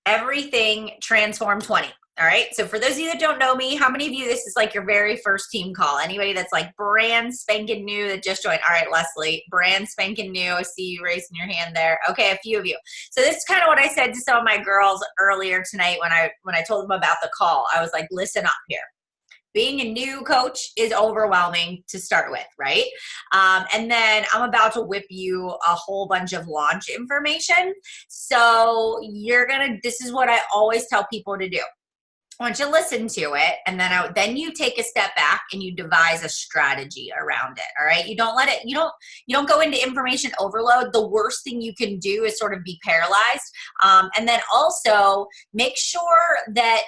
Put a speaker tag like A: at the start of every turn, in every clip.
A: everything Transform 20. All right. So for those of you that don't know me, how many of you, this is like your very first team call? Anybody that's like brand spanking new that just joined? All right, Leslie, brand spanking new. I see you raising your hand there. Okay, a few of you. So this is kind of what I said to some of my girls earlier tonight when I told them about the call. I was like, listen up here. Being a new coach is overwhelming to start with, right? And then I'm about to whip you a whole bunch of launch information. So this is what I always tell people to do. I want you to listen to it, and then you take a step back and you devise a strategy around it. All right, you don't go into information overload. The worst thing you can do is sort of be paralyzed, and then also make sure that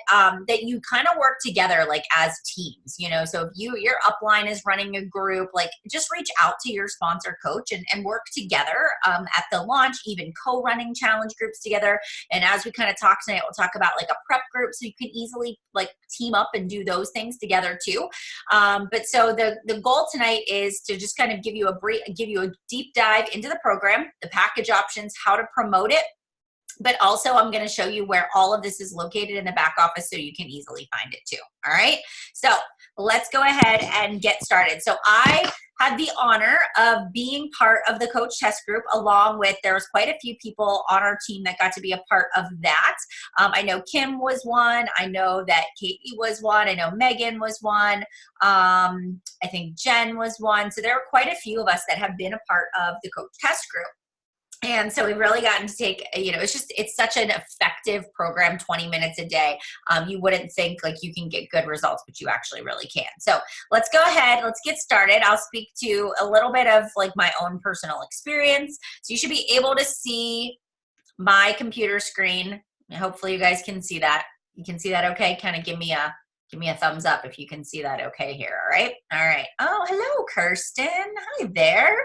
A: that you kind of work together like as teams. So if your upline is running a group, like just reach out to your sponsor coach and work together at the launch, even co-running challenge groups together. And as we kind of talk tonight, we'll talk about like a prep group, so you can easily like team up and do those things together too. But so the goal tonight is to just kind of give you a deep dive into the program, the package options, how to promote it. But also I'm going to show you where all of this is located in the back office so you can easily find it too. All right. So let's go ahead and get started. So I had the honor of being part of the coach test group, along with, there was quite a few people on our team that got to be a part of that. I know Kim was one. I know that Katie was one. I know Megan was one. I think Jen was one. So there were quite a few of us that have been a part of the coach test group. And so we've really gotten to take, it's such an effective program, 20 minutes a day. You wouldn't think like you can get good results, but you actually really can. So let's go ahead, let's get started. I'll speak to a little bit of like my own personal experience. So you should be able to see my computer screen. Hopefully you guys can see that. You can see that okay? Kind of give me a thumbs up if you can see that okay here, all right? All right. Oh, hello, Kirsten. Hi there.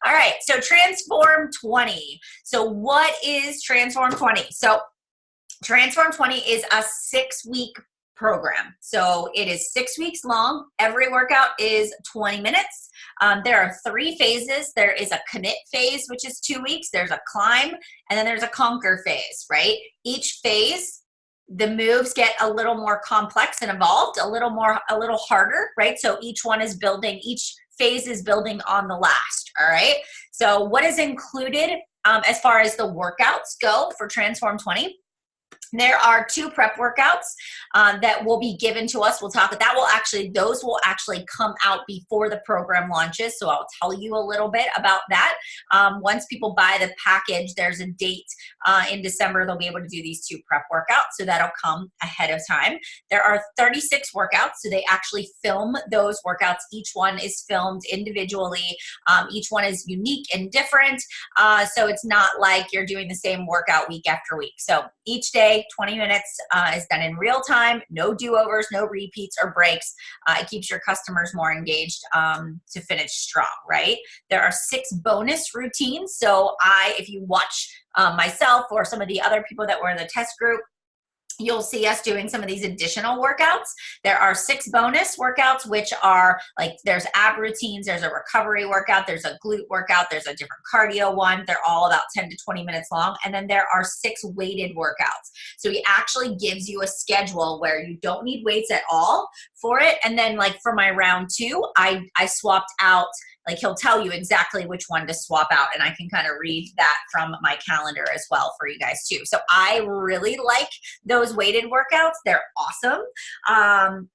A: All right, so Transform 20. So what is Transform 20? So Transform 20 is a 6-week program. So it is 6 weeks long. Every workout is 20 minutes. There are 3 phases. There is a commit phase, which is 2 weeks. There's a climb, and then there's a conquer phase, right? Each phase, the moves get a little more complex and evolved, a little harder, right? So each phase is building on the last, all right? So what is included as far as the workouts go for Transform 20? There are 2 prep workouts that will be given to us. Those will actually come out before the program launches. So I'll tell you a little bit about that. Once people buy the package, there's a date in December they'll be able to do these 2 prep workouts. So that'll come ahead of time. There are 36 workouts. So they actually film those workouts. Each one is filmed individually. Each one is unique and different. So it's not like you're doing the same workout week after week. So each day, 20 minutes is done in real time, no do-overs, no repeats or breaks. It keeps your customers more engaged to finish strong, right? There are 6 bonus routines. So if you watch myself or some of the other people that were in the test group, you'll see us doing some of these additional workouts. There are 6 bonus workouts, which are like, there's ab routines, there's a recovery workout, there's a glute workout, there's a different cardio one. They're all about 10 to 20 minutes long. And then there are 6 weighted workouts. So he actually gives you a schedule where you don't need weights at all for it. And then like for my round 2, I swapped out, like he'll tell you exactly which one to swap out, and I can kind of read that from my calendar as well for you guys too. So I really like those weighted workouts. They're awesome.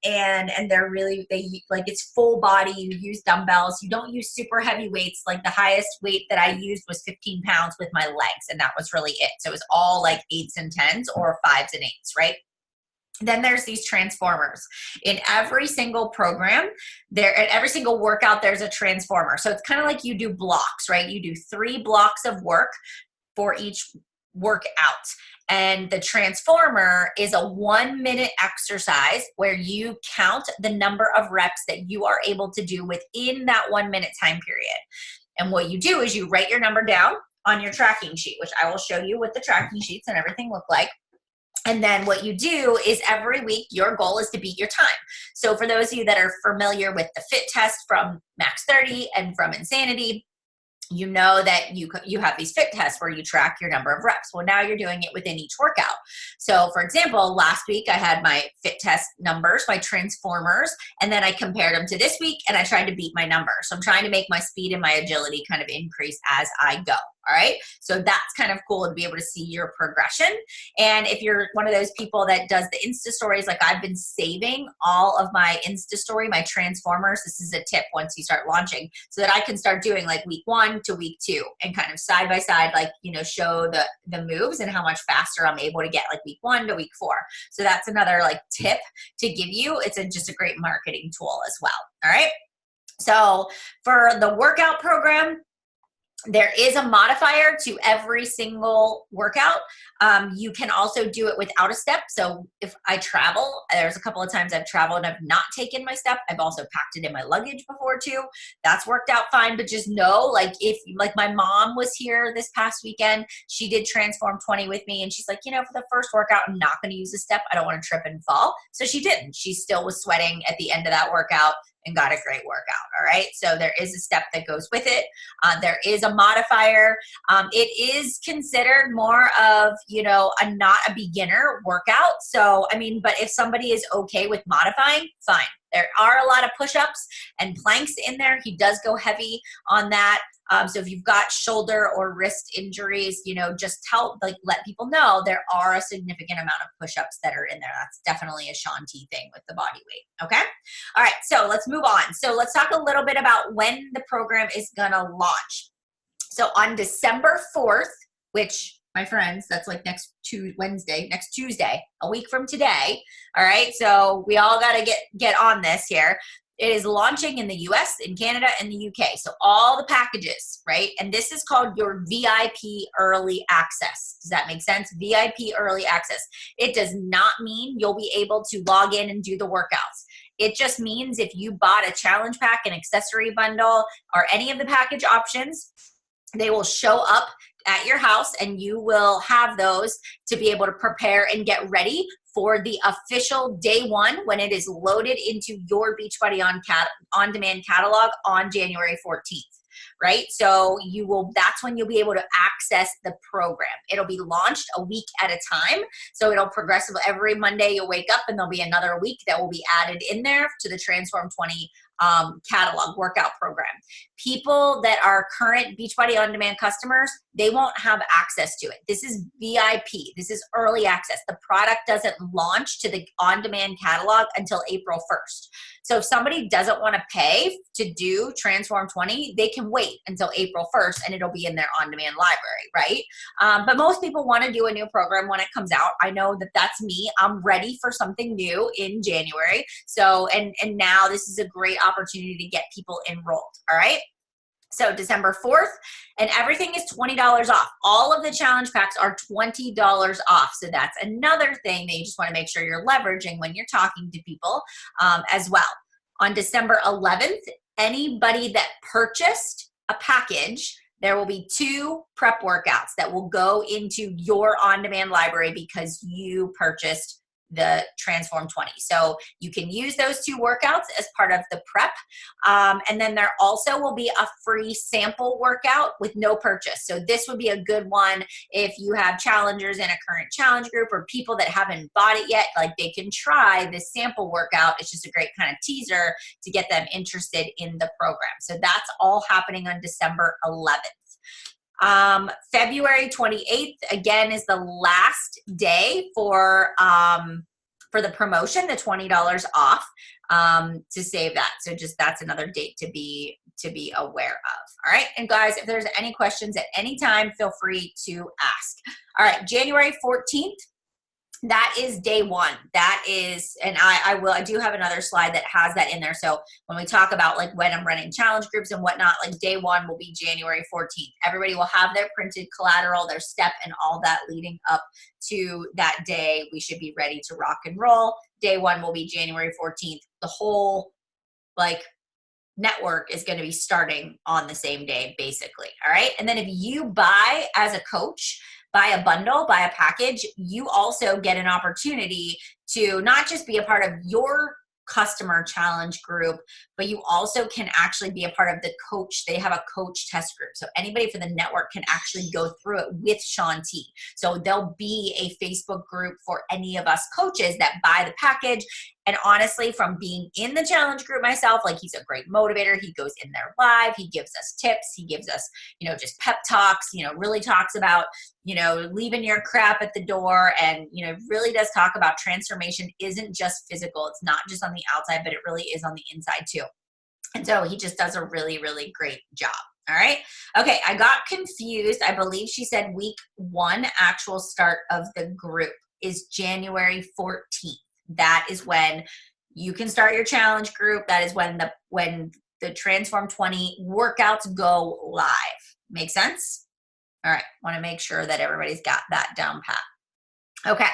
A: And they're really, it's full body. You use dumbbells. You don't use super heavy weights. Like the highest weight that I used was 15 pounds with my legs, and that was really it. So it was all like 8s and 10s or 5s and 8s, right? Then there's these transformers. In every single program, at every single workout, there's a transformer. So it's kind of like you do blocks, right? You do 3 blocks of work for each workout. And the transformer is a 1-minute exercise where you count the number of reps that you are able to do within that 1-minute time period. And what you do is you write your number down on your tracking sheet, which I will show you what the tracking sheets and everything look like. And then what you do is every week, your goal is to beat your time. So for those of you that are familiar with the fit test from Max 30 and from Insanity, you know that you have these fit tests where you track your number of reps. Well, now you're doing it within each workout. So for example, last week I had my fit test numbers, my transformers, and then I compared them to this week and I tried to beat my number. So I'm trying to make my speed and my agility kind of increase as I go. All right. So that's kind of cool to be able to see your progression. And if you're one of those people that does the Insta stories, like I've been saving all of my Insta story, my transformers. This is a tip once you start launching so that I can start doing like week 1 to week 2 and kind of side by side, like, you know, show the moves and how much faster I'm able to get like week 1 to week 4. So that's another like tip to give you. It's just a great marketing tool as well. All right. So for the workout program, there is a modifier to every single workout. You can also do it without a step. So if I travel, there's a couple of times I've traveled and I've not taken my step. I've also packed it in my luggage before too. That's worked out fine. But just know, like, if like my mom was here this past weekend, she did Transform 20 with me. And she's like, you know, for the first workout, I'm not going to use a step. I don't want to trip and fall. So she didn't. She still was sweating at the end of that workout and got a great workout. All right. So there is a step that goes with it. There is a modifier. It is considered more of, you know, not a beginner workout. So, I mean, but if somebody is okay with modifying, fine. There are a lot of push-ups and planks in there. He does go heavy on that. So if you've got shoulder or wrist injuries, you know, just let people know there are a significant amount of push-ups that are in there. That's definitely a Shaun T thing with the body weight. Okay. All right. So let's move on. So let's talk a little bit about when the program is going to launch. So on December 4th, which, my friends, that's like next Tuesday, a week from today. All right. So we all got to get on this here. It is launching in the US, in Canada, and the UK. So all the packages, right? And this is called your VIP early access. Does that make sense? VIP early access. It does not mean you'll be able to log in and do the workouts. It just means if you bought a challenge pack, an accessory bundle, or any of the package options, they will show up at your house and you will have those to be able to prepare and get ready for the official day 1 when it is loaded into your Beachbody on-demand catalog on January 14th. Right? So that's when you'll be able to access the program. It'll be launched a week at a time. So it'll progressively, every Monday you'll wake up and there'll be another week that will be added in there to the Transform 20 catalog workout program. People that are current Beachbody On-Demand customers, they won't have access to it. This is VIP. This is early access. The product doesn't launch to the on-demand catalog until April 1st. So if somebody doesn't want to pay to do Transform 20, they can wait until April 1st and it'll be in their on-demand library, right? But most people want to do a new program when it comes out. I know that that's me. I'm ready for something new in January. So, and now this is a great opportunity to get people enrolled, all right? So December 4th, and everything is $20 off. All of the challenge packs are $20 off. So that's another thing that you just want to make sure you're leveraging when you're talking to people as well. On December 11th, anybody that purchased a package, there will be 2 prep workouts that will go into your on-demand library because you purchased the Transform 20. So you can use those 2 workouts as part of the prep. And then there also will be a free sample workout with no purchase. So this would be a good one if you have challengers in a current challenge group or people that haven't bought it yet, like they can try this sample workout. It's just a great kind of teaser to get them interested in the program. So that's all happening on December 11th. February 28th, again, is the last day for the promotion, the $20 off, to save that. So just that's another date to be aware of. All right. And guys, if there's any questions at any time, feel free to ask. All right. January 14th. That is day 1. That is, and I do have another slide that has that in there. So when we talk about like when I'm running challenge groups and whatnot, like day 1 will be January 14th. Everybody will have their printed collateral, their step, and all that leading up to that day. We should be ready to rock and roll. Day 1 will be January 14th. The whole like network is going to be starting on the same day, basically. All right. And then if you buy as a coach, buy a bundle, buy a package, you also get an opportunity to not just be a part of your customer challenge group, but you also can actually be a part of the coach. They have a coach test group. So anybody for the network can actually go through it with Shaun T. So there'll be a Facebook group for any of us coaches that buy the package. And honestly, from being in the challenge group myself, like, he's a great motivator. He goes in there live. He gives us tips. He gives us, just pep talks, really talks about, leaving your crap at the door, and, really does talk about transformation isn't just physical. It's not just on the outside, but it really is on the inside too. And so he just does a really, really great job. All right. Okay. I got confused. I believe she said week 1 actual start of the group is January 14th. That is when you can start your challenge group. That is when the Transform 20 workouts go live. Make sense? All right. Want to make sure that everybody's got that down pat. Okay.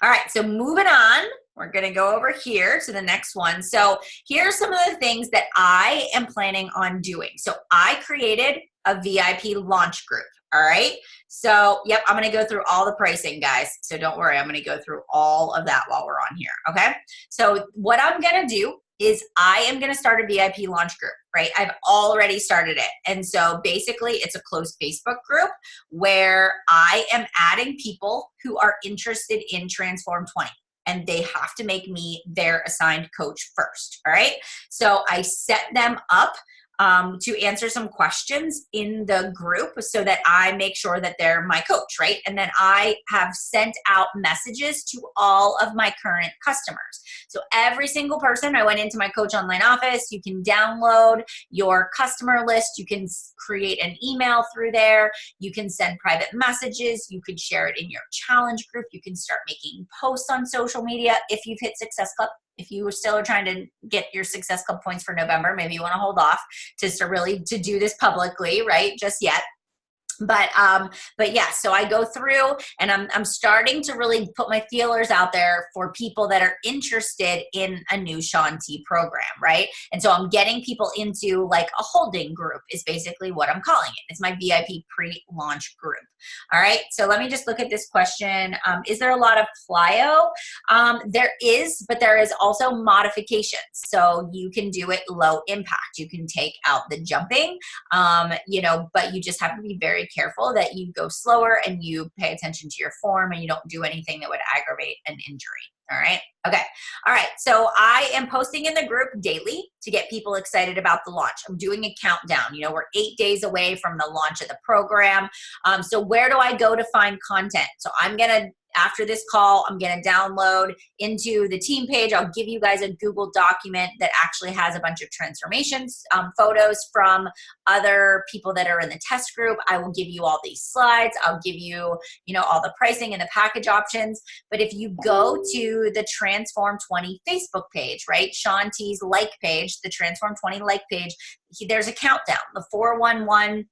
A: All right. So moving on, we're going to go over here to the next one. So here's some of the things that I am planning on doing. So I created a VIP launch group. All right. So, yep, I'm going to go through all the pricing, guys. So don't worry. I'm going to go through all of that while we're on here. Okay. So what I'm going to do is I am going to start a VIP launch group, right? I've already started it. And so basically it's a closed Facebook group where I am adding people who are interested in Transform 20. And they have to make me their assigned coach first. All right. So I set them up to answer some questions in the group so that I make sure that they're my coach, right? And then I have sent out messages to all of my current customers. So every single person, I went into my Coach Online office. You can download your customer list. You can create an email through there. You can send private messages. You could share it in your challenge group. You can start making posts on social media if you've hit Success Club. If you still are trying to get your Success Club points for November, maybe you want to hold off to do this publicly, right? Just yet. But yeah, so I go through and I'm starting to really put my feelers out there for people that are interested in a new Shaun T program, right? And so I'm getting people into like a holding group is basically what I'm calling it. It's my VIP pre-launch group. All right, so let me just look at this question. Is there a lot of plyo? There is, but there is also modifications. So you can do it low impact. You can take out the jumping, but you just have to be very careful that you go slower and you pay attention to your form and you don't do anything that would aggravate an injury. All right. Okay. All right. So I am posting in the group daily to get people excited about the launch. I'm doing a countdown. We're 8 days away from the launch of the program. So where do I go to find content? So after this call, I'm going to download into the team page. I'll give you guys a Google document that actually has a bunch of transformations, photos from other people that are in the test group. I will give you all these slides. I'll give you, all the pricing and the package options. But if you go to the Transform 20 Facebook page, right, Shaun T's like page, the Transform 20 like page, there's a countdown. The 411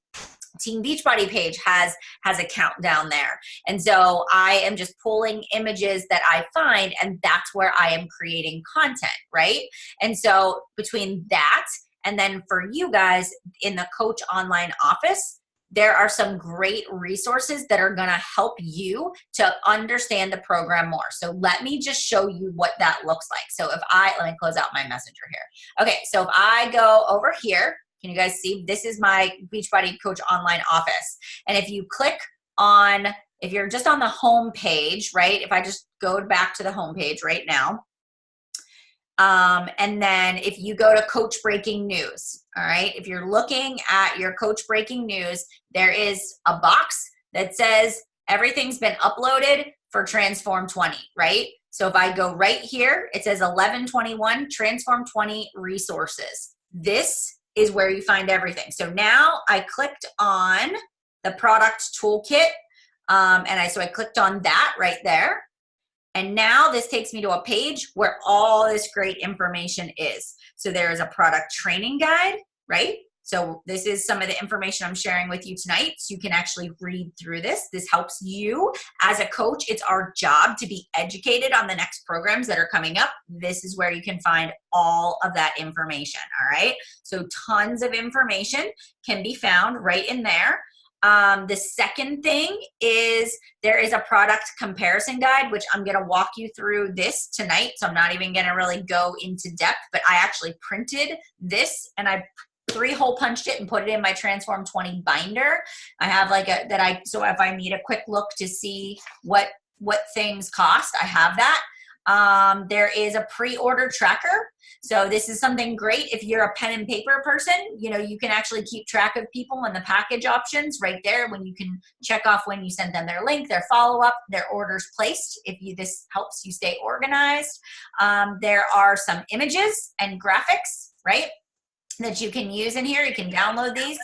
A: Team Beachbody page has a countdown there. And so I am just pulling images that I find, and that's where I am creating content, right? And so between that and then for you guys in the Coach Online office, there are some great resources that are going to help you to understand the program more. So let me just show you what that looks like. So let me close out my messenger here. Okay, so if I go over here, can you guys see? This is my Beachbody Coach Online office. And if you click on, if you're just on the home page, right? If I just go back to the home page right now, and then if you go to Coach Breaking News, all right? If you're looking at your Coach Breaking News, there is a box that says everything's been uploaded for Transform 20, right? So if I go right here, it says 11/21 Transform 20 resources. This is where you find everything. So now I clicked on the product toolkit, so I clicked on that right there. And now this takes me to a page where all this great information is. So there is a product training guide, right? So this is some of the information I'm sharing with you tonight. So you can actually read through this. This helps you as a coach. It's our job to be educated on the next programs that are coming up. This is where you can find all of that information, all right? So tons of information can be found right in there. The second thing is there is a product comparison guide, which I'm going to walk you through this tonight. So I'm not even going to really go into depth, but I actually printed this and I 3-hole punched it and put it in my Transform 20 binder. I have like so if I need a quick look to see what things cost, I have that. There is a pre-order tracker. So this is something great if you're a pen and paper person. You know, you can actually keep track of people and the package options right there when you can check off when you sent them their link, their follow-up, their orders placed. This helps you stay organized. There are some images and graphics, right, that you can use in here. You can download these.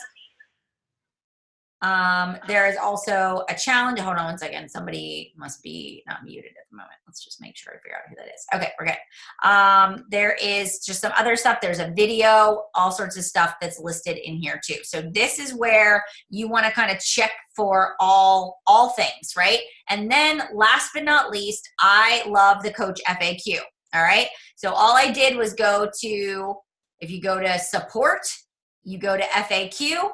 A: There is also a challenge. Hold on one second. Somebody must be not muted at the moment. Let's just make sure I figure out who that is. Okay, we're good. There is just some other stuff. There's a video, all sorts of stuff that's listed in here too. So this is where you want to kind of check for all things, right? And then last but not least, I love the Coach FAQ. All right. So all I did was if you go to support, you go to FAQ,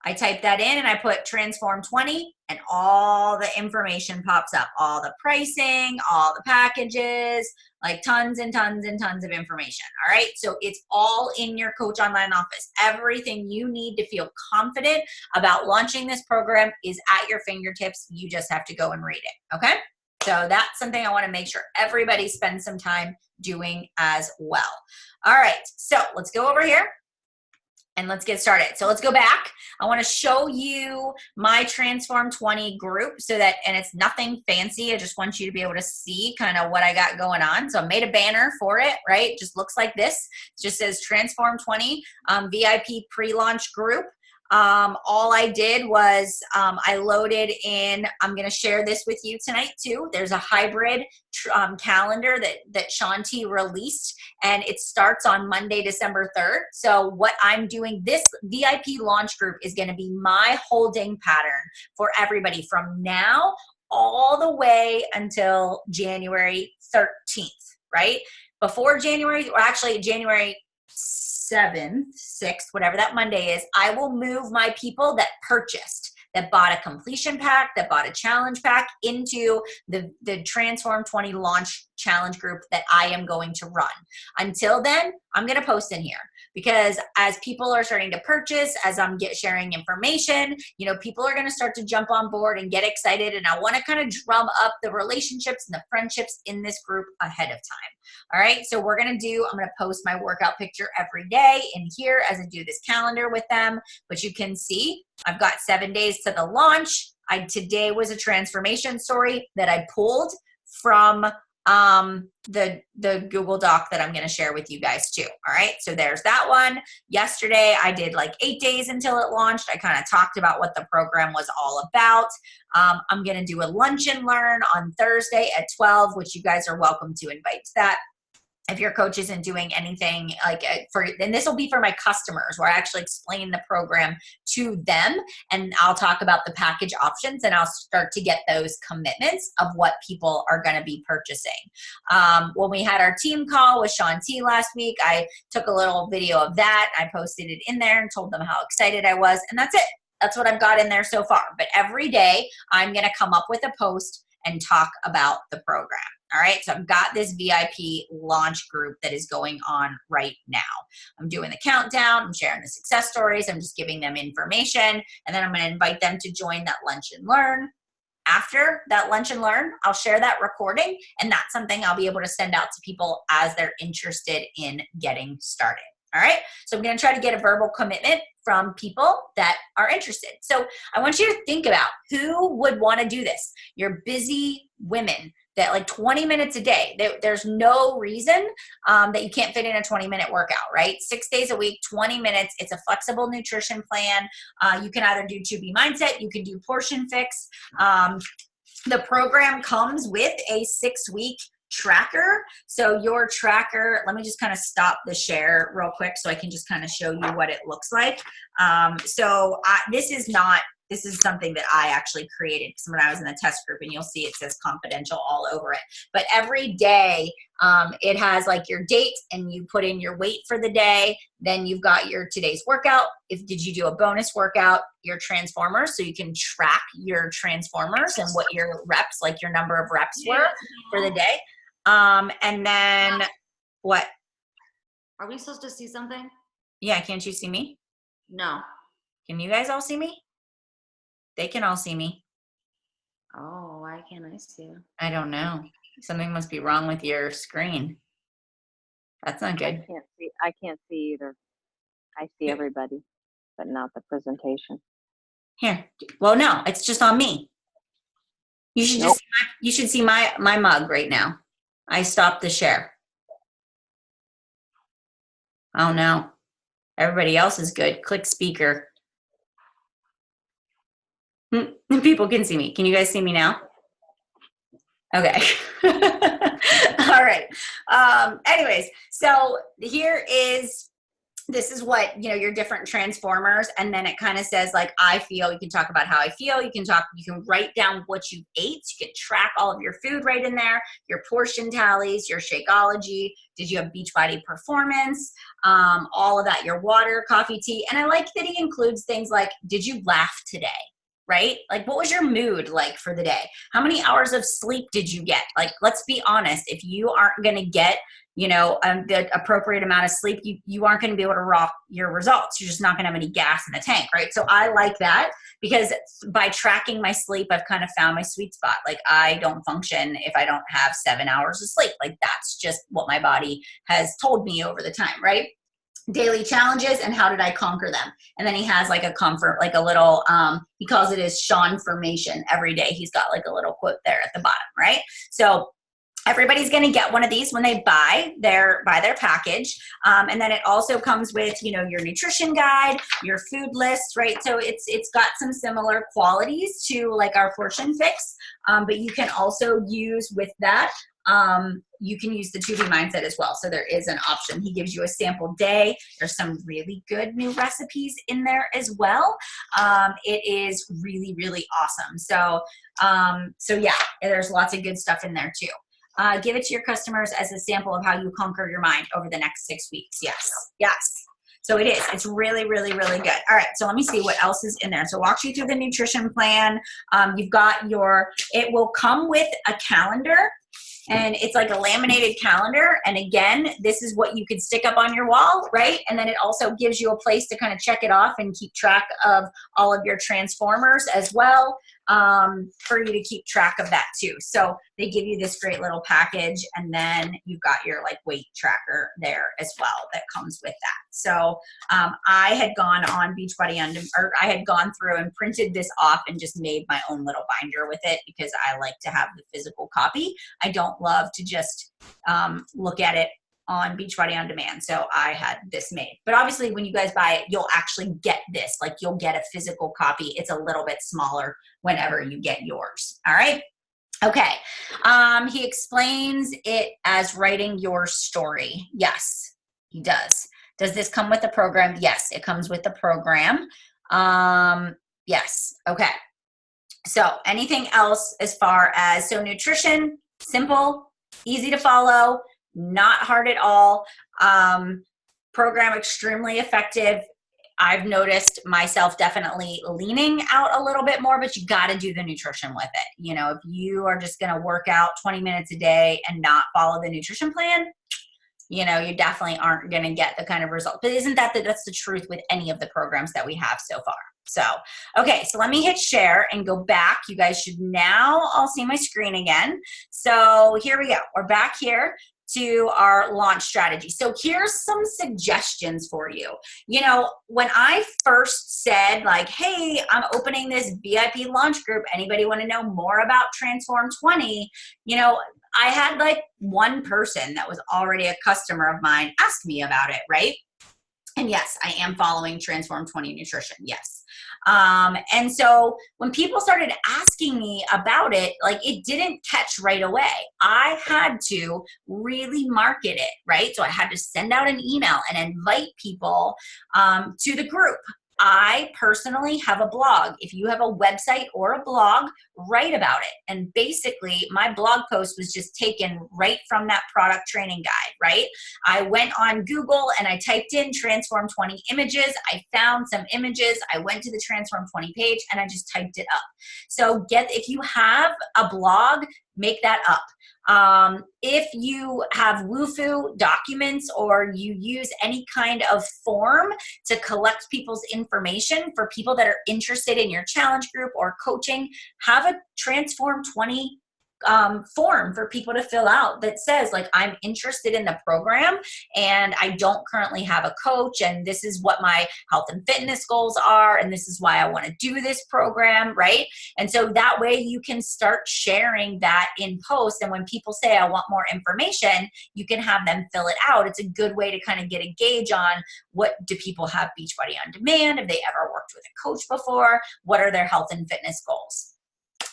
A: I type that in and I put Transform 20 and all the information pops up. All the pricing, all the packages, like tons and tons and tons of information. All right. So it's all in your Coach Online office. Everything you need to feel confident about launching this program is at your fingertips. You just have to go and read it. Okay. So that's something I want to make sure everybody spends some time doing as well. All right. So let's go over here. And let's get started. So let's go back. I want to show you my Transform 20 group and it's nothing fancy. I just want you to be able to see kind of what I got going on. So I made a banner for it, right? It just looks like this. It just says Transform 20 VIP pre-launch group. All I did was I loaded in, I'm going to share this with you tonight too. There's a hybrid calendar that Shanti released, and it starts on Monday, December 3rd. So what I'm doing, this VIP launch group is going to be my holding pattern for everybody from now all the way until January 13th, right? Before January, or actually January 7th, 6th, whatever that Monday is, I will move my people that purchased, that bought a completion pack, that bought a challenge pack into the Transform 20 launch challenge group that I am going to run. Until then, I'm going to post in here because as people are starting to purchase, as I'm sharing information, you know, people are going to start to jump on board and get excited. And I want to kind of drum up the relationships and the friendships in this group ahead of time. All right. So I'm going to post my workout picture every day in here as I do this calendar with them. But you can see I've got 7 days to the launch. Today was a transformation story that I pulled from the Google Doc that I'm going to share with you guys too. All right. So there's that one. Yesterday I did like 8 days until it launched. I kind of talked about what the program was all about. I'm going to do a lunch and learn on Thursday at 12, which you guys are welcome to invite to that. If your coach isn't doing anything and this will be for my customers where I actually explain the program to them and I'll talk about the package options and I'll start to get those commitments of what people are going to be purchasing. When we had our team call with Shanti last week, I took a little video of that. I posted it in there and told them how excited I was, and that's it. That's what I've got in there so far. But every day I'm going to come up with a post and talk about the program. All right, so I've got this VIP launch group that is going on right now. I'm doing the countdown, I'm sharing the success stories, I'm just giving them information, and then I'm going to invite them to join that lunch and learn. After that lunch and learn, I'll share that recording, and that's something I'll be able to send out to people as they're interested in getting started. All right, so I'm going to try to get a verbal commitment from people that are interested. So I want you to think about who would want to do this. You're busy women that like 20 minutes a day. There's no reason that you can't fit in a 20-minute workout, right? 6 days a week, 20 minutes. It's a flexible nutrition plan. You can either do 2B Mindset. You can do Portion Fix. The program comes with a 6-week tracker. So your tracker, let me just kind of stop the share real quick so I can just kind of show you what it looks like. This is not this is something that I actually created because when I was in the test group, and you'll see it says confidential all over it. But every day, it has like your date, and you put in your weight for the day. Then you've got your today's workout. If did you do a bonus workout, your transformers, so you can track your transformers and what your reps, like your number of reps were for the day. And then what?
B: Are we supposed to see something?
A: Yeah, can't you see me?
B: No.
A: Can you guys all see me? They can all see me.
B: Oh, why can't I see you?
A: I don't know. Something must be wrong with your screen. That's not good.
C: I can't see either. I see everybody, but not the presentation.
A: Here. Well, no, it's just on me. You should just you should see my mug right now. I stopped the share. Oh no. Everybody else is good. Click speaker. People can see me. Can you guys see me now? Okay. All right. Anyways, so this is what, your different transformers, and then it kind of says like, I feel, you can talk about how I feel. You can write down what you ate. You can track all of your food right in there, your portion tallies, your Shakeology. Did you have Beachbody performance? All of that, your water, coffee, tea. And I like that he includes things like, did you laugh today? Right? Like, what was your mood like for the day? How many hours of sleep did you get? Like, let's be honest. If you aren't going to get, the appropriate amount of sleep, you aren't going to be able to rock your results. You're just not going to have any gas in the tank, right? So I like that because by tracking my sleep, I've kind of found my sweet spot. Like, I don't function if I don't have 7 hours of sleep. Like, that's just what my body has told me over the time, right? Daily challenges and how did I conquer them? And then he has like a comfort, like a little, he calls it his Sean formation every day. He's got like a little quote there at the bottom, right? So everybody's going to get one of these when they buy their package. And then it also comes with, your nutrition guide, your food list, right? So it's got some similar qualities to like our Portion Fix, but you can also use with that. You can use the 2B Mindset as well. So there is an option. He gives you a sample day. There's some really good new recipes in there as well. It is really, really awesome. So yeah, there's lots of good stuff in there too. Give it to your customers as a sample of how you conquer your mind over the next 6 weeks. Yes. So it is. It's really, really, really good. All right. So let me see what else is in there. So walks you through the nutrition plan. You've got it will come with a calendar. And it's like a laminated calendar. And again, this is what you could stick up on your wall, right? And then it also gives you a place to kind of check it off and keep track of all of your transformers as well, for you to keep track of that too. So they give you this great little package, and then you've got your like weight tracker there as well that comes with that. So I had gone on Beachbody or I had gone through and printed this off and just made my own little binder with it because I like to have the physical copy. I don't love to just look at it on Beachbody On Demand. So I had this made. But obviously when you guys buy it, you'll actually get this. Like, you'll get a physical copy. It's a little bit smaller whenever you get yours. All right. Okay. He explains it as writing your story. Yes, he does. Does this come with the program? Yes, it comes with the program. Yes. Okay. So anything else as far as, so nutrition, simple, easy to follow, not hard at all. Program extremely effective. I've noticed myself definitely leaning out a little bit more, but you got to do the nutrition with it. If you are just going to work out 20 minutes a day and not follow the nutrition plan, you definitely aren't going to get the kind of result. But isn't that's the truth with any of the programs that we have so far? So, okay, so let me hit share and go back. You guys should now all see my screen again. So here we go. We're back here to our launch strategy. So here's some suggestions for you. When I first said like, hey, I'm opening this VIP launch group, anybody want to know more about Transform 20? I had like one person that was already a customer of mine ask me about it, right? And yes, I am following Transform 20 Nutrition. Yes. And so when people started asking me about it, like, it didn't catch right away. I had to really market it, right? So I had to send out an email and invite people to the group. I personally have a blog. If you have a website or a blog, write about it. And basically, my blog post was just taken right from that product training guide, right? I went on Google and I typed in Transform 20 images. I found some images. I went to the Transform 20 page and I just typed it up. So if you have a blog, make that up. If you have Wufoo documents or you use any kind of form to collect people's information for people that are interested in your challenge group or coaching, have a Transform 20 form for people to fill out that says like, I'm interested in the program and I don't currently have a coach and this is what my health and fitness goals are and this is why I want to do this program, right? And so that way you can start sharing that in post, and when people say I want more information, you can have them fill it out. It's a good way to kind of get a gauge on what do people have Beachbody On Demand, have they ever worked with a coach before, what are their health and fitness goals.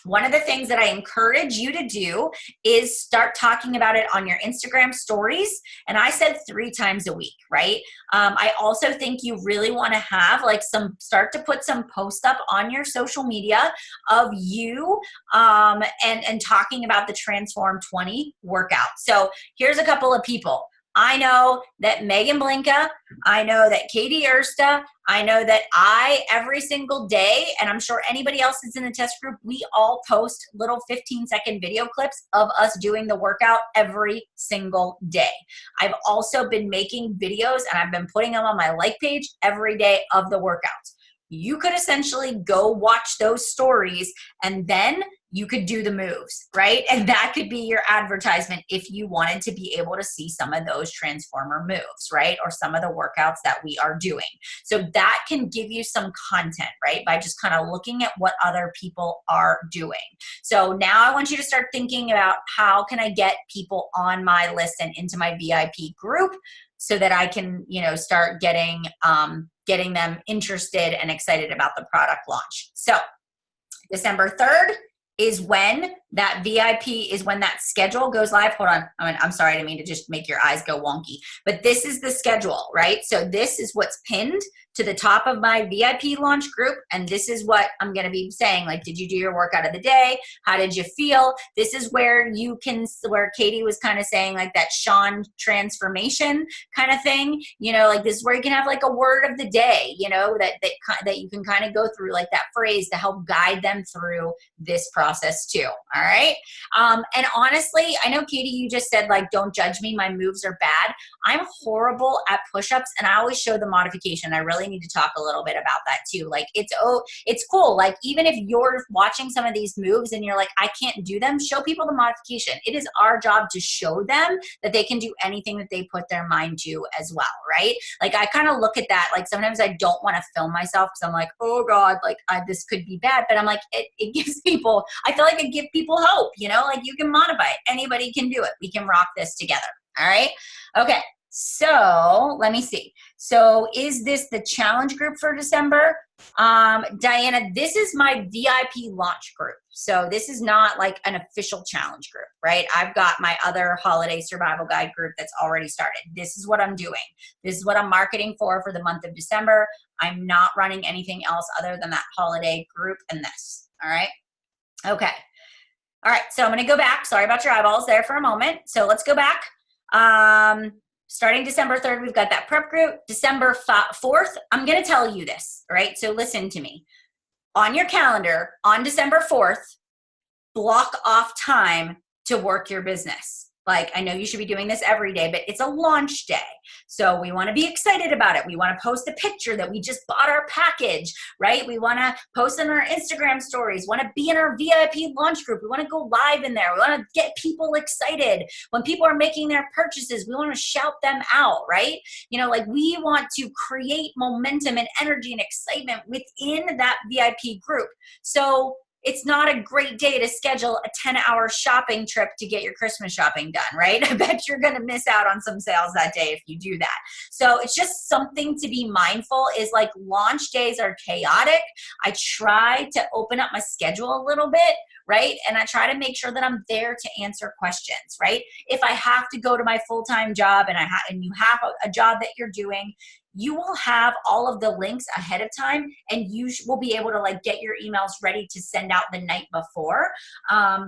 A: One of the things that I encourage you to do is start talking about it on your Instagram stories. And I said 3 times a week, right? I also think you really want to have like start to put some posts up on your social media of you and talking about the Transform 20 workout. So here's a couple of people. I know that Megan Blinka, I know that Katie Ersta, I know that every single day, and I'm sure anybody else that's in the test group, we all post little 15-second video clips of us doing the workout every single day. I've also been making videos and I've been putting them on my like page every day of the workouts. You could essentially go watch those stories and then you could do the moves, right? And that could be your advertisement if you wanted to be able to see some of those transformer moves, right? Or some of the workouts that we are doing. So that can give you some content, right? By just kind of looking at what other people are doing. So now I want you to start thinking about how can I get people on my list and into my VIP group so that I can, start getting them interested and excited about the product launch. So December 3rd is when that VIP is when that schedule goes live. Hold on. I'm sorry. I didn't mean to just make your eyes go wonky, but this is the schedule, right? So this is what's pinned to the top of my VIP launch group. And this is what I'm going to be saying. Like, did you do your workout of the day? How did you feel? This is where where Katie was kind of saying like that Sean transformation kind of thing, like this is where you can have like a word of the day, that you can kind of go through like that phrase to help guide them through this process too. All right. And honestly, I know Katie, you just said like, don't judge me. My moves are bad. I'm horrible at push-ups and I always show the modification. I really need to talk a little bit about that too. Like it's cool. Like even if you're watching some of these moves and you're like, I can't do them, show people the modification. It is our job to show them that they can do anything that they put their mind to as well. Right. Like I kind of look at that. Like sometimes I don't want to film myself because I'm like, oh God, like this could be bad. But I'm like, it gives people, I feel like it gives people hope, like you can modify it. Anybody can do it. We can rock this together. All right. Okay. So let me see. So is this the challenge group for December? Diana, this is my VIP launch group. So this is not like an official challenge group, right? I've got my other holiday survival guide group that's already started. This is what I'm doing. This is what I'm marketing for the month of December. I'm not running anything else other than that holiday group and this. All right. Okay. All right. So I'm going to go back. Sorry about your eyeballs there for a moment. So let's go back. Starting December 3rd, we've got that prep group. December 4th, I'm going to tell you this, right? So listen to me. On your calendar, on December 4th, block off time to work your business. Like, I know you should be doing this every day, but it's a launch day. So we want to be excited about it. We want to post a picture that we just bought our package, right? We want to post in our Instagram stories, want to be in our VIP launch group. We want to go live in there. We want to get people excited. When people are making their purchases, we want to shout them out, right? Like we want to create momentum and energy and excitement within that VIP group. So it's not a great day to schedule a 10-hour shopping trip to get your Christmas shopping done, right? I bet you're going to miss out on some sales that day if you do that. So it's just something to be mindful is like launch days are chaotic. I try to open up my schedule a little bit, right? And I try to make sure that I'm there to answer questions, right? If I have to go to my full-time job and you have a job that you're doing, you will have all of the links ahead of time, and you will be able to like get your emails ready to send out the night before.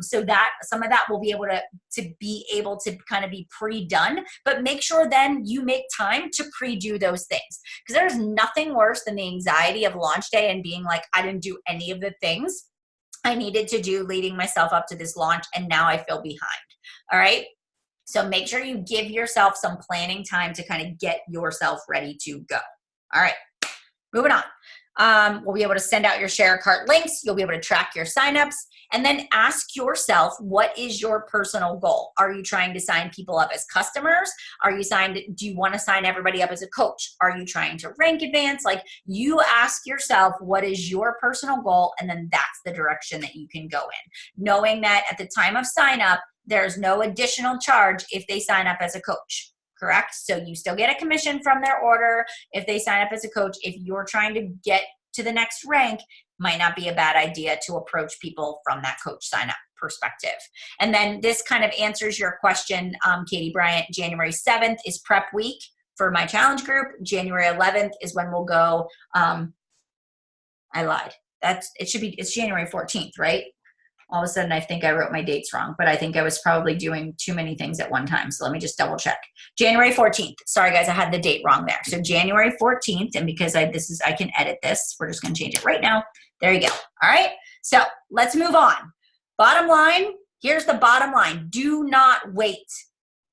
A: So that some of that will be able to kind of be pre-done, but make sure then you make time to pre-do those things, because there's nothing worse than the anxiety of launch day and being like, I didn't do any of the things I needed to do leading myself up to this launch, and now I feel behind. All right. So make sure you give yourself some planning time to kind of get yourself ready to go. All right, moving on. We'll be able to send out your share cart links. You'll be able to track your signups, and then ask yourself, what is your personal goal? Are you trying to sign people up as customers? Do you want to sign everybody up as a coach? Are you trying to rank advance? Like, you ask yourself, what is your personal goal? And then that's the direction that you can go in, knowing that at the time of sign up, there's no additional charge if they sign up as a coach, correct? So you still get a commission from their order if they sign up as a coach. If you're trying to get to the next rank, might not be a bad idea to approach people from that coach sign up perspective. And then this kind of answers your question, Katie Bryant. January 7th is prep week for my challenge group. January 11th is when we'll go. I lied. It's January 14th, right? All of a sudden, I think I wrote my dates wrong, but I think I was probably doing too many things at one time. So let me just double check. January 14th. Sorry, guys, I had the date wrong there. So January 14th, and because I can edit this, we're just going to change it right now. There you go. All right. So let's move on. Bottom line, here's the bottom line. Do not wait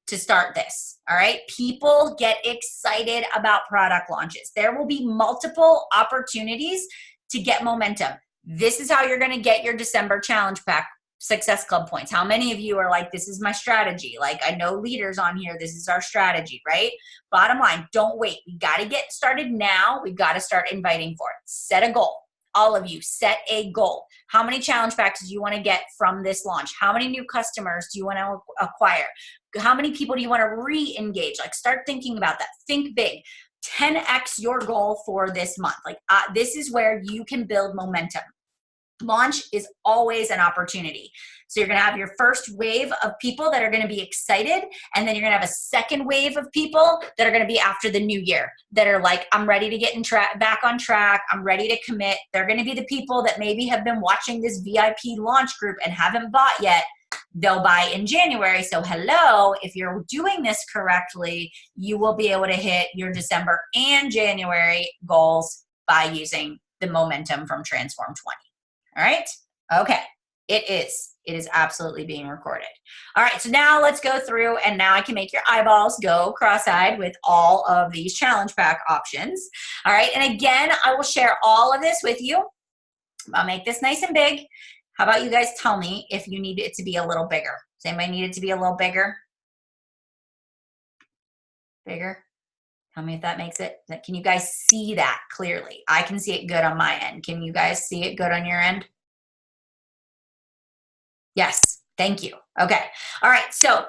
A: to start this. All right. People get excited about product launches. There will be multiple opportunities to get momentum. This is how you're going to get your December challenge pack Success Club points. How many of you are like, this is my strategy? Like, I know leaders on here, this is our strategy, right? Bottom line, don't wait. We got to get started now. We've got to start inviting for it. Set a goal. All of you, set a goal. How many challenge packs do you want to get from this launch? How many new customers do you want to acquire? How many people do you want to re-engage? Like, start thinking about that. Think big. 10x your goal for this month. Like, this is where you can build momentum. Launch is always an opportunity. So you're going to have your first wave of people that are going to be excited, and then you're going to have a second wave of people that are going to be after the new year that are like, I'm ready to get back on track. I'm ready to commit. They're going to be the people that maybe have been watching this VIP launch group and haven't bought yet. They'll buy in January. So hello, if you're doing this correctly, you will be able to hit your December and January goals by using the momentum from Transform 20. All right. Okay. It is absolutely being recorded. All right. So now let's go through, and now I can make your eyeballs go cross-eyed with all of these challenge pack options. All right. And again, I will share all of this with you. I'll make this nice and big. How about you guys tell me if you need it to be a little bigger? Does anybody need it to be a little bigger? Bigger? Tell me if that makes it. Can you guys see that clearly? I can see it good on my end. Can you guys see it good on your end? Yes. Thank you. Okay. All right. So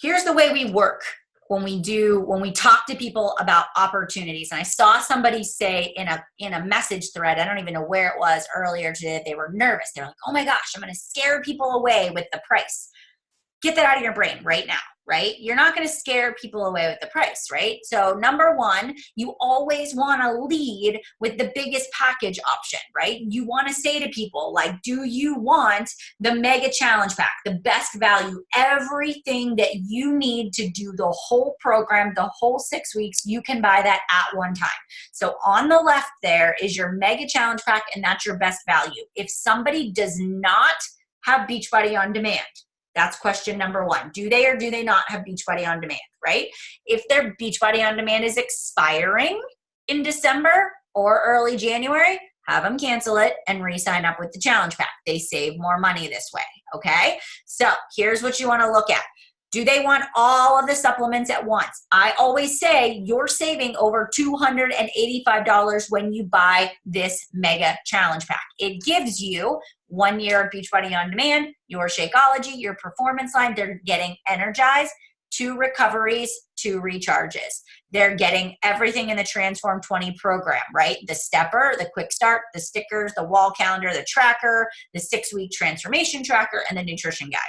A: here's the way we work when we talk to people about opportunities. And I saw somebody say in a message thread, I don't even know where it was earlier today, they were nervous. They're like, oh my gosh, I'm going to scare people away with the price. Get that out of your brain right now, right? You're not going to scare people away with the price, right? So number one, you always want to lead with the biggest package option, right? You want to say to people like, do you want the mega challenge pack, the best value, everything that you need to do the whole program, the whole 6 weeks, you can buy that at one time. So on the left there is your mega challenge pack, and that's your best value. If somebody does not have Beachbody On Demand, that's question number one. Do they or do they not have Beachbody On Demand, right? If their Beachbody On Demand is expiring in December or early January, have them cancel it and re-sign up with the challenge pack. They save more money this way, okay? So here's what you want to look at. Do they want all of the supplements at once? I always say you're saving over $285 when you buy this mega challenge pack. It gives you 1 year of Beachbody On Demand, your Shakeology, your performance line. They're getting Energize, 2 recoveries, 2 recharges. They're getting everything in the Transform 20 program, right? The stepper, the quick start, the stickers, the wall calendar, the tracker, the 6-week transformation tracker, and the nutrition guide.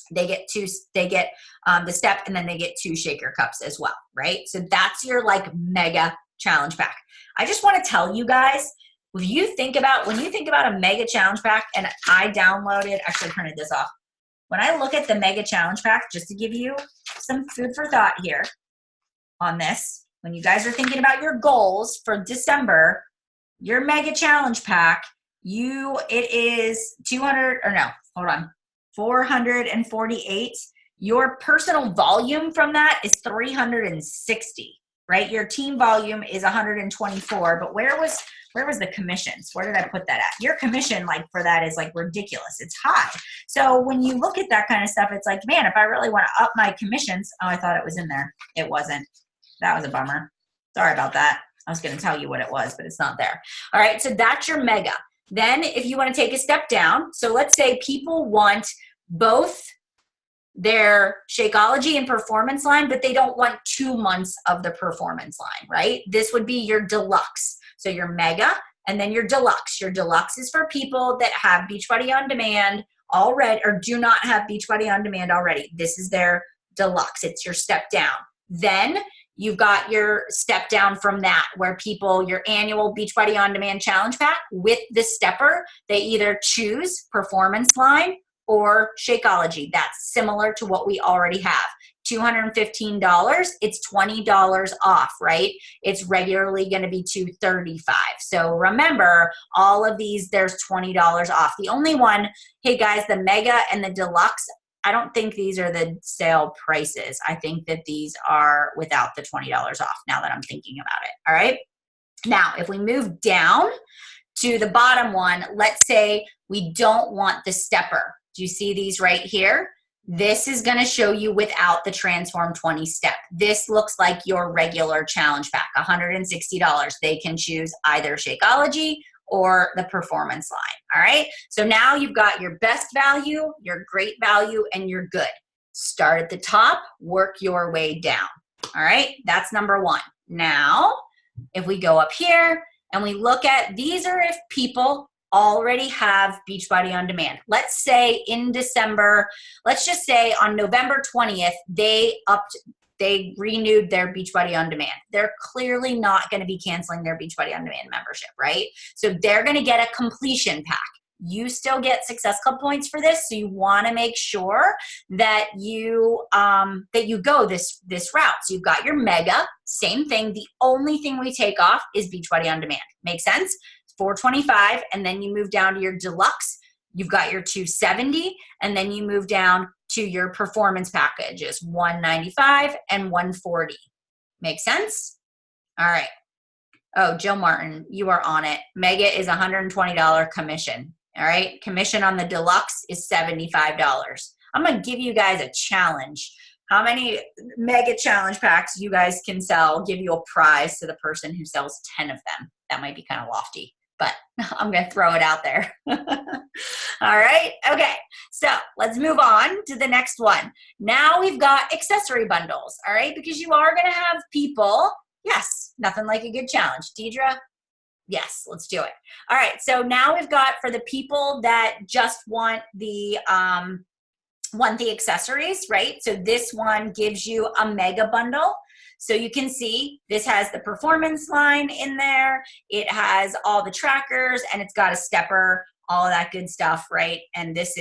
A: They get the step, and then they get 2 shaker cups as well, right? So that's your like mega challenge pack. I just want to tell you guys, when you think about a mega challenge pack, and I downloaded, actually printed this off. When I look at the mega challenge pack, just to give you some food for thought here on this, when you guys are thinking about your goals for December, your mega challenge pack, it is 448. Your personal volume from that is 360, right? Your team volume is 124, but where was the commissions? Where did I put that at? Your commission for that is ridiculous. It's high. So when you look at that kind of stuff, it's like, man, if I really want to up my commissions, oh, I thought it was in there. It wasn't. That was a bummer. Sorry about that. I was going to tell you what it was, but it's not there. All right. So that's your mega. Then if you want to take a step down, so let's say people want both their Shakeology and performance line, but they don't want 2 months of the performance line, right? This would be your deluxe. So your mega and then your deluxe. Your deluxe is for people that have Beachbody On Demand already or do not have Beachbody On Demand already. This is their deluxe. It's your step down. Then you've got your step down from that where your annual Beachbody On Demand challenge pack with the stepper, they either choose performance line or Shakeology. That's similar to what we already have. $215, it's $20 off, right? It's regularly going to be $235. So remember, all of these, there's $20 off. The only one, hey guys, the mega and the deluxe, I don't think these are the sale prices. I think that these are without the $20 off now that I'm thinking about it. All right. Now, if we move down to the bottom one, let's say we don't want the stepper. Do you see these right here? This is going to show you without the Transform 20 step. This looks like your regular challenge pack, $160. They can choose either Shakeology or the performance line. All right. So now you've got your best value, your great value, and your good. Start at the top, work your way down. All right. That's number one. Now, if we go up here and we look at, these are if people already have Beachbody On Demand. Let's say in December, let's just say on November 20th, they renewed their Beachbody On Demand. They're clearly not going to be canceling their Beachbody On Demand membership, right? So they're going to get a completion pack. You still get Success Club points for this, so you want to make sure that you go this route. So you've got your mega, same thing. The only thing we take off is Beachbody On Demand. Make sense? $425, and then you move down to your deluxe. You've got your $270, and then you move down to your performance packages, $195 and $140. Make sense? All right. Oh, Jill Martin, you are on it. Mega is $120 commission. All right. Commission on the deluxe is $75. I'm going to give you guys a challenge. How many mega challenge packs you guys can sell? Give you a prize to the person who sells 10 of them. That might be kind of lofty, but I'm going to throw it out there. All right. Okay. So let's move on to the next one. Now we've got accessory bundles. All right. Because you are going to have people. Yes. Nothing like a good challenge. Deidre. Yes. Let's do it. All right. So now we've got for the people that just want the accessories, right? So this one gives you a mega bundle. So you can see this has the performance line in there. It has all the trackers and it's got a stepper, all of that good stuff, right? And this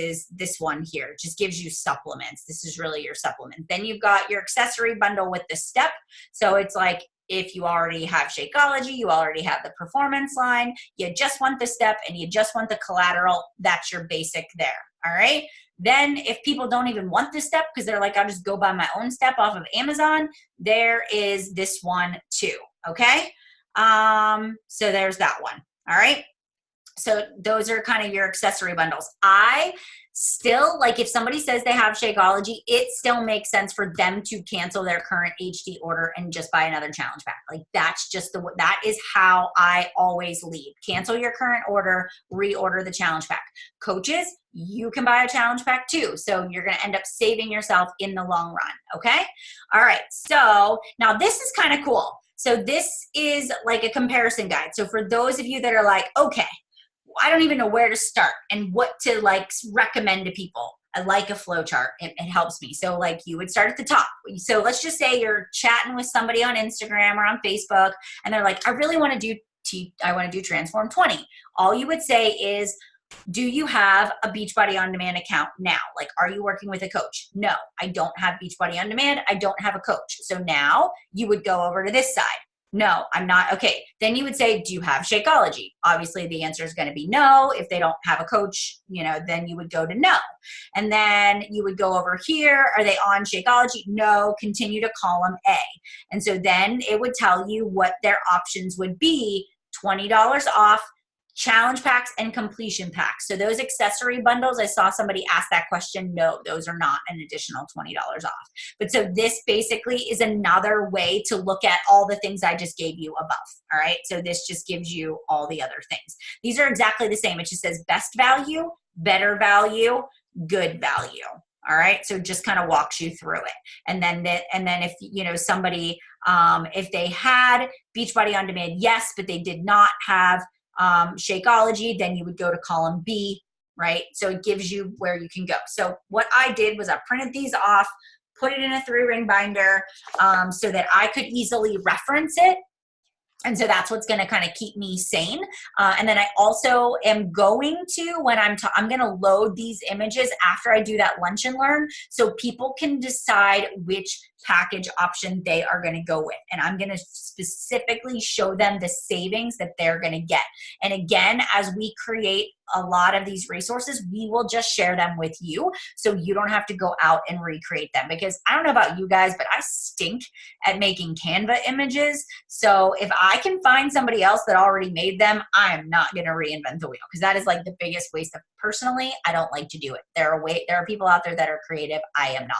A: one here. It just gives you supplements. This is really your supplement. Then you've got your accessory bundle with the step. So it's like if you already have Shakeology, you already have the performance line, you just want the step and you just want the collateral, that's your basic there, all right? Then if people don't even want this step because they're like, I'll just go buy my own step off of Amazon, there is this one too, okay? So there's that one, all right? So those are kind of your accessory bundles. I still, like if somebody says they have Shakeology, it still makes sense for them to cancel their current HD order and just buy another challenge pack. Like that's just that is how I always lead. Cancel your current order, reorder the challenge pack. Coaches, you can buy a challenge pack too. So you're going to end up saving yourself in the long run. Okay. All right. So now this is kind of cool. So this is like a comparison guide. So for those of you that are like, okay, I don't even know where to start and what to like recommend to people. I like a flow chart. It helps me. So like you would start at the top. So let's just say you're chatting with somebody on Instagram or on Facebook and they're like, I really want to do Transform 20. All you would say is, do you have a Beachbody On Demand account now? Like, are you working with a coach? No, I don't have Beachbody On Demand. I don't have a coach. So now you would go over to this side. No, I'm not. Okay. Then you would say, do you have Shakeology? Obviously the answer is going to be no. If they don't have a coach, then you would go to no. And then you would go over here. Are they on Shakeology? No, continue to column A. And so then it would tell you what their options would be. $20 off challenge packs and completion packs. So those accessory bundles, I saw somebody ask that question. No, those are not an additional $20 off. But so this basically is another way to look at all the things I just gave you above. All right. So this just gives you all the other things. These are exactly the same. It just says best value, better value, good value. All right. So it just kind of walks you through it. And then if, somebody, if they had Beachbody On Demand, yes, but they did not have Shakeology, then you would go to column B, right? So it gives you where you can go. So what I did was I printed these off, put it in a 3-ring binder so that I could easily reference it. And so that's what's going to kind of keep me sane. And then I also am going to, when I'm going to load these images after I do that lunch and learn so people can decide which package option they are going to go with. And I'm going to specifically show them the savings that they're going to get. And again, as we create a lot of these resources, we will just share them with you so you don't have to go out and recreate them, because I don't know about you guys, but I stink at making Canva images. So if I can find somebody else that already made them, I am not going to reinvent the wheel, because that is like the biggest waste of, personally, I don't like to do it. There are people out there that are creative. I am not.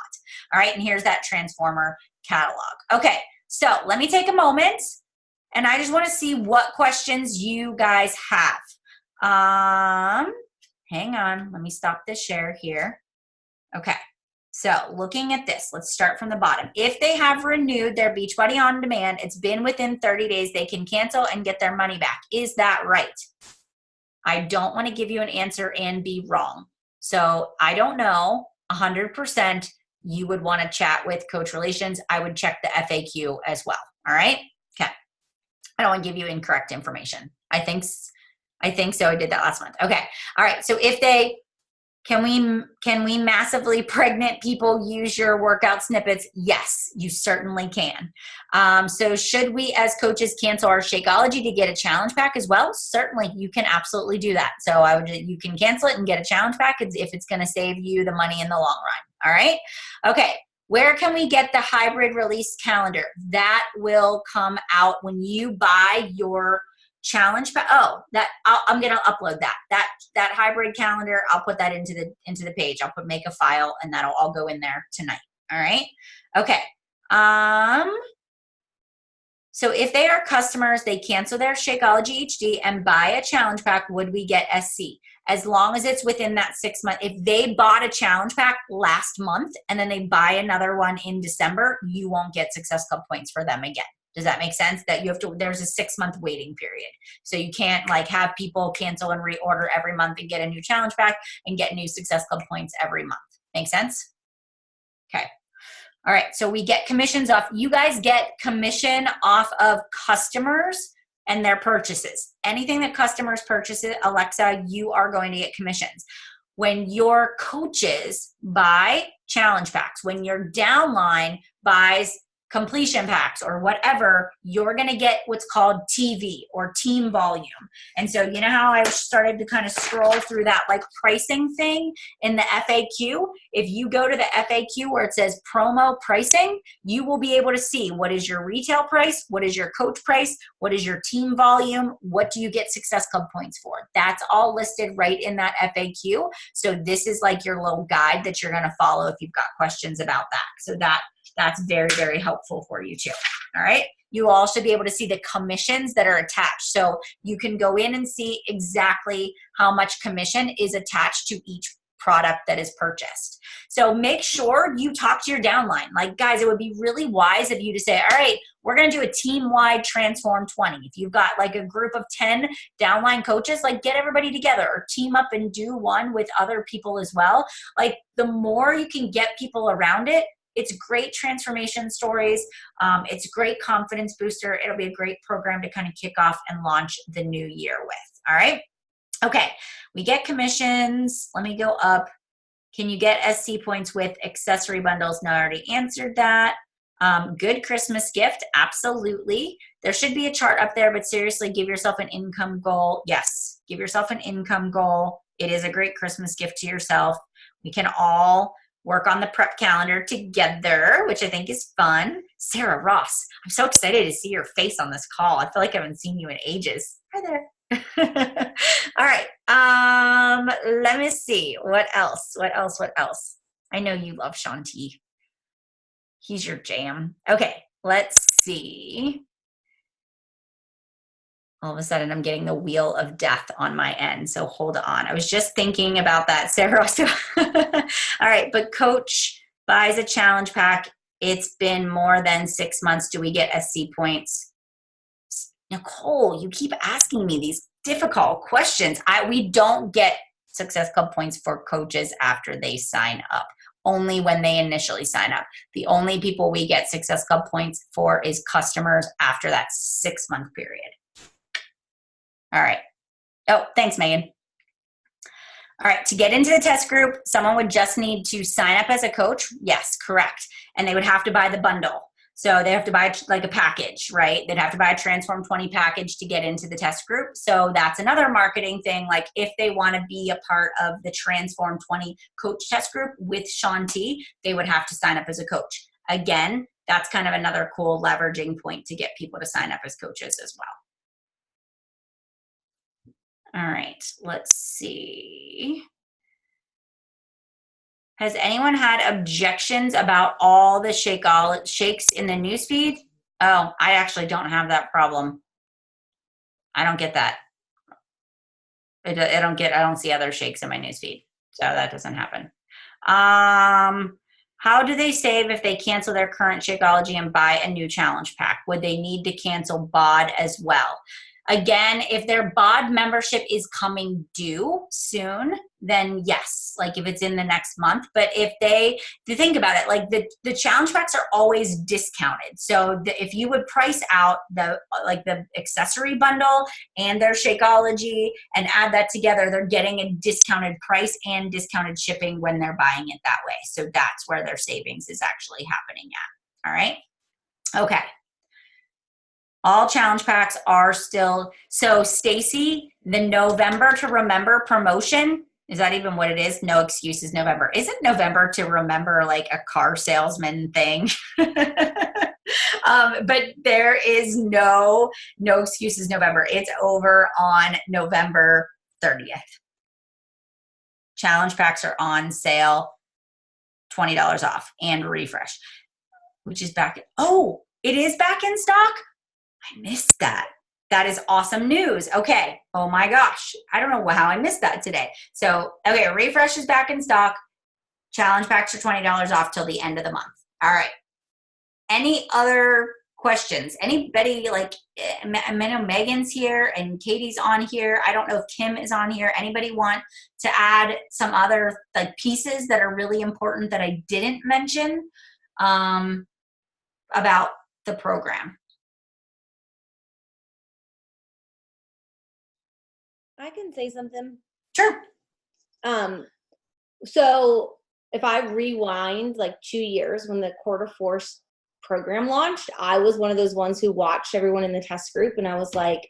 A: All right. And here's that Transformer catalog. Okay. So let me take a moment and I just want to see what questions you guys have. Hang on. Let me stop this share here. Okay. So looking at this, let's start from the bottom. If they have renewed their Beachbody On Demand, it's been within 30 days, they can cancel and get their money back. Is that right? I don't want to give you an answer and be wrong. So I don't know 100%. You would want to chat with Coach Relations. I would check the FAQ as well. All right. Okay. I don't want to give you incorrect information. I think so. I did that last month. Okay. All right. So if they, can we massively pregnant people use your workout snippets? Yes, you certainly can. So should we as coaches cancel our Shakeology to get a challenge pack as well? Certainly, you can absolutely do that. So you can cancel it and get a challenge pack if it's going to save you the money in the long run. All right. Okay. Where can we get the hybrid release calendar? That will come out when you buy your challenge. I'm going to upload that hybrid calendar. I'll put that into the page. I'll make a file and that'll all go in there tonight. All right. Okay. So if they are customers, they cancel their Shakeology HD and buy a challenge pack, would we get SC? As long as it's within that 6 month. If they bought a challenge pack last month and then they buy another one in December, you won't get Success Club points for them again. Does that make sense? That there's a 6 month waiting period. So you can't like have people cancel and reorder every month and get a new challenge pack and get new Success Club points every month. Make sense? Okay. All right. So we get commissions off. You guys get commission off of customers and their purchases. Anything that customers purchases, Alexa, you are going to get commissions. When your coaches buy challenge packs, when your downline buys completion packs or whatever, you're going to get what's called TV or team volume. And so you know how I started to kind of scroll through that like pricing thing in the FAQ? If you go to the FAQ where it says promo pricing, you will be able to see what is your retail price, what is your coach price, what is your team volume, what do you get Success Club points for. That's all listed right in that FAQ. So this is like your little guide that you're going to follow if you've got questions about that. So that's very, very helpful for you too. All right. You all should be able to see the commissions that are attached. So you can go in and see exactly how much commission is attached to each product that is purchased. So make sure you talk to your downline. Like, guys, it would be really wise of you to say, all right, we're going to do a team-wide Transform 20. If you've got like a group of 10 downline coaches, like get everybody together or team up and do one with other people as well. Like the more you can get people around it, it's great transformation stories. It's a great confidence booster. It'll be a great program to kind of kick off and launch the new year with. All right. Okay. We get commissions. Let me go up. Can you get SC points with accessory bundles? No, I already answered that. Good Christmas gift. Absolutely. There should be a chart up there, but seriously, give yourself an income goal. Yes. Give yourself an income goal. It is a great Christmas gift to yourself. We can all work on the prep calendar together, which I think is fun. Sarah Ross, I'm so excited to see your face on this call. I feel like I haven't seen you in ages. Hi there. All right. Let me see. What else? I know you love Shanti. He's your jam. Okay. Let's see. All of a sudden, I'm getting the wheel of death on my end. So hold on. I was just thinking about that, Sarah. All right. But coach buys a challenge pack. It's been more than 6 months. Do we get SC points? Nicole, you keep asking me these difficult questions. We don't get Success Club points for coaches after they sign up. Only when they initially sign up. The only people we get Success Club points for is customers after that 6-month period. All right. Oh, thanks, Megan. All right. To get into the test group, someone would just need to sign up as a coach. Yes, correct. And they would have to buy the bundle. So they have to buy like a package, right? They'd have to buy a Transform 20 package to get into the test group. So that's another marketing thing. Like if they want to be a part of the Transform 20 coach test group with Shanti, they would have to sign up as a coach. Again, that's kind of another cool leveraging point to get people to sign up as coaches as well. All right, let's see. Has anyone had objections about all the shakes in the newsfeed? Oh, I actually don't have that problem. I don't get that. I don't see other shakes in my newsfeed. So that doesn't happen. How do they save if they cancel their current Shakeology and buy a new challenge pack? Would they need to cancel BOD as well? Again, if their BOD membership is coming due soon, then yes, like if it's in the next month. But if you think about it, like the challenge packs are always discounted. So if you would price out the accessory bundle and their Shakeology and add that together, they're getting a discounted price and discounted shipping when they're buying it that way. So that's where their savings is actually happening at. All right. Okay. All challenge packs are still, so Stacy, the November to Remember promotion, is that even what it is? No Excuses November. Isn't November to Remember like a car salesman thing? But there is no Excuses November. It's over on November 30th. Challenge packs are on sale, $20 off, and refresh, which is back. Oh, it is back in stock? I missed that. That is awesome news. Okay. Oh my gosh. I don't know how I missed that today. So, okay, refresh is back in stock. Challenge packs are $20 off till the end of the month. All right. Any other questions? Anybody like, I know Megan's here and Katie's on here. I don't know if Kim is on here. Anybody want to add some other like pieces that are really important that I didn't mention about the program?
D: I can say something.
A: Sure.
D: So if I rewind like 2 years when the Quarter Force program launched, I was one of those ones who watched everyone in the test group, and I was like,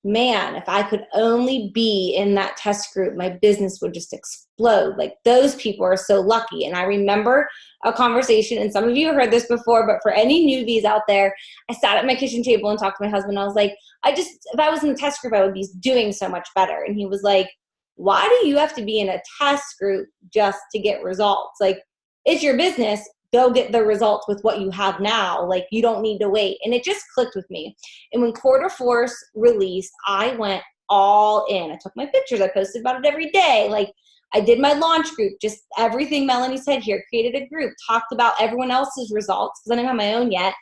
D: man, if I could only be in that test group, my business would just explode. Like those people are so lucky. And I remember a conversation, and some of you have heard this before, but for any newbies out there, I sat at my kitchen table and talked to my husband. I was like, if I was in the test group, I would be doing so much better. And he was like, why do you have to be in a test group just to get results? Like, it's your business. Go get the results with what you have now. Like, you don't need to wait. And it just clicked with me. And when Quarter Force released, I went all in. I took my pictures. I posted about it every day. Like, I did my launch group, just everything Melanie said here, created a group, talked about everyone else's results because I didn't have my own yet.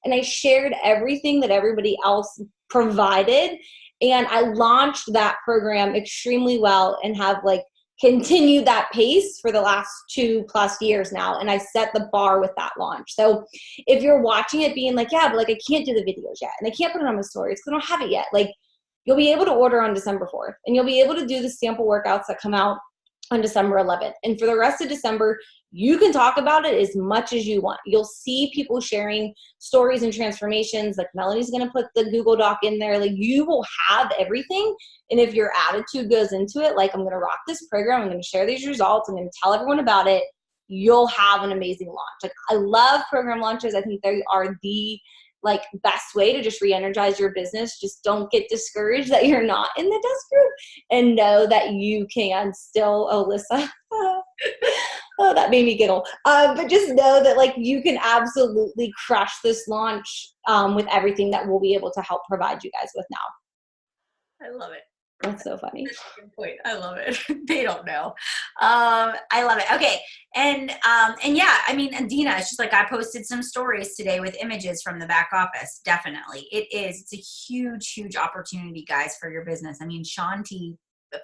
D: And I shared everything that everybody else provided. And I launched that program extremely well and have like continued that pace for the last 2+ years now. And I set the bar with that launch. So if you're watching it being like, yeah, but like I can't do the videos yet and I can't put it on my stories because I don't have it yet. Like you'll be able to order on December 4th and you'll be able to do the sample workouts that come out on December 11th. And for the rest of December, you can talk about it as much as you want. You'll see people sharing stories and transformations. Like Melanie's going to put the Google Doc in there. Like you will have everything. And if your attitude goes into it, like I'm going to rock this program, I'm going to share these results, I'm going to tell everyone about it, you'll have an amazing launch. Like I love program launches. I think they are the like best way to just re-energize your business. Just don't get discouraged that you're not in the desk group and know that you can still, Alyssa, oh, that made me giggle. But just know that like you can absolutely crush this launch with everything that we'll be able to help provide you guys with now.
A: I love it.
D: That's so funny.
A: That's a good point. I love it. They don't know. I love it. Okay. And yeah, I mean, Adina, it's just like I posted some stories today with images from the back office. Definitely. It is. It's a huge, huge opportunity, guys, for your business. I mean, Shaun T,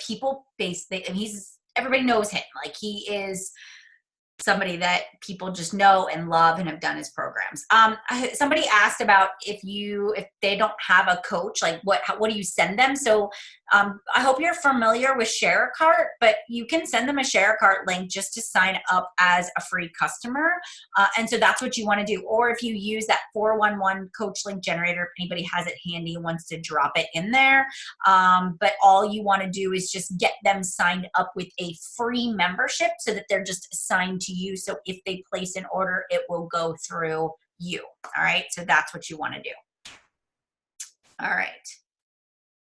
A: people-based, and everybody knows him. Like he is somebody that people just know and love and have done his programs. Somebody asked about if they don't have a coach, like what do you send them? So I hope you're familiar with Share a Cart, but you can send them a Share a Cart link just to sign up as a free customer. And so that's what you want to do. Or if you use that 411 coach link generator, if anybody has it handy and wants to drop it in there. But all you want to do is just get them signed up with a free membership so that they're just assigned to you. So if they place an order, it will go through you. All right. So that's what you want to do. All right.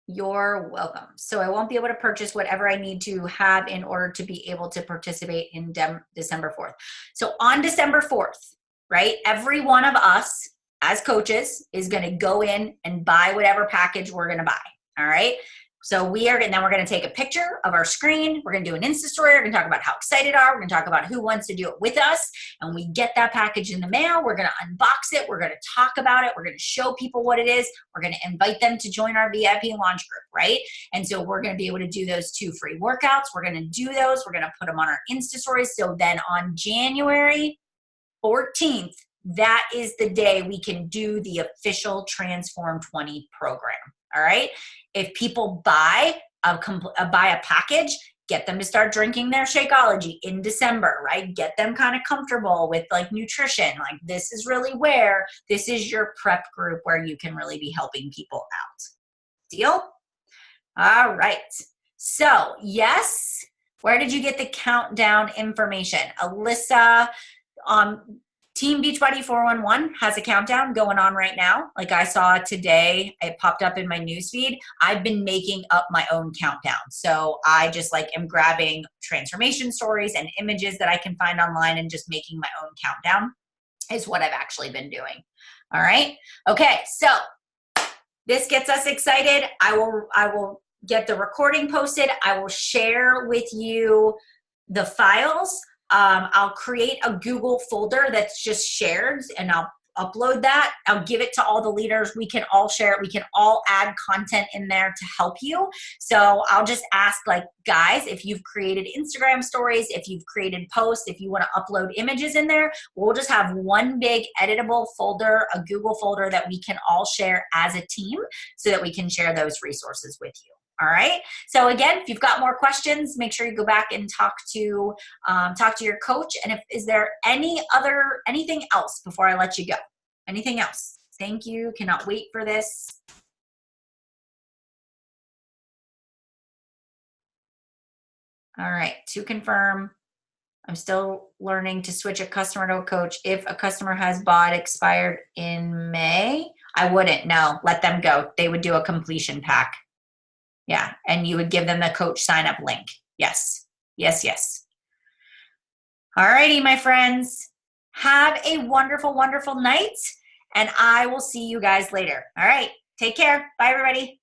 A: You're welcome. So I won't be able to purchase whatever I need to have in order to be able to participate in December 4th. So on December 4th, right, every one of us as coaches is going to go in and buy whatever package we're going to buy. All right. So then we're going to take a picture of our screen. We're going to do an Insta story. We're going to talk about how excited we are. We're going to talk about who wants to do it with us. And we get that package in the mail. We're going to unbox it. We're going to talk about it. We're going to show people what it is. We're going to invite them to join our VIP launch group, right? And so we're going to be able to do those 2 free workouts. We're going to do those. We're going to put them on our Insta stories. So then on January 14th, that is the day we can do the official Transform 20 program. All right. If people buy a package, get them to start drinking their Shakeology in December, right? Get them kind of comfortable with like nutrition. Like this is your prep group where you can really be helping people out. Deal? All right. So yes, where did you get the countdown information? Alyssa, Team Beachbody 411 has a countdown going on right now. Like I saw today, it popped up in my newsfeed. I've been making up my own countdown. So I just like am grabbing transformation stories and images that I can find online and just making my own countdown is what I've actually been doing. All right. Okay. So this gets us excited. I will get the recording posted. I will share with you the files. I'll create a Google folder that's just shared and I'll upload that. I'll give it to all the leaders. We can all share it. We can all add content in there to help you. So I'll just ask like, guys, if you've created Instagram stories, if you've created posts, if you want to upload images in there, we'll just have one big editable folder, a Google folder that we can all share as a team so that we can share those resources with you. All right. So again, if you've got more questions, make sure you go back and talk to your coach. And is there anything else before I let you go? Anything else? Thank you. Cannot wait for this. All right. To confirm, I'm still learning to switch a customer to a coach. If a customer has bought expired in May, I wouldn't. No, let them go. They would do a completion pack. Yeah, and you would give them the coach sign up link. Yes, yes, yes. All righty, my friends. Have a wonderful, wonderful night, and I will see you guys later. All right, take care. Bye, everybody.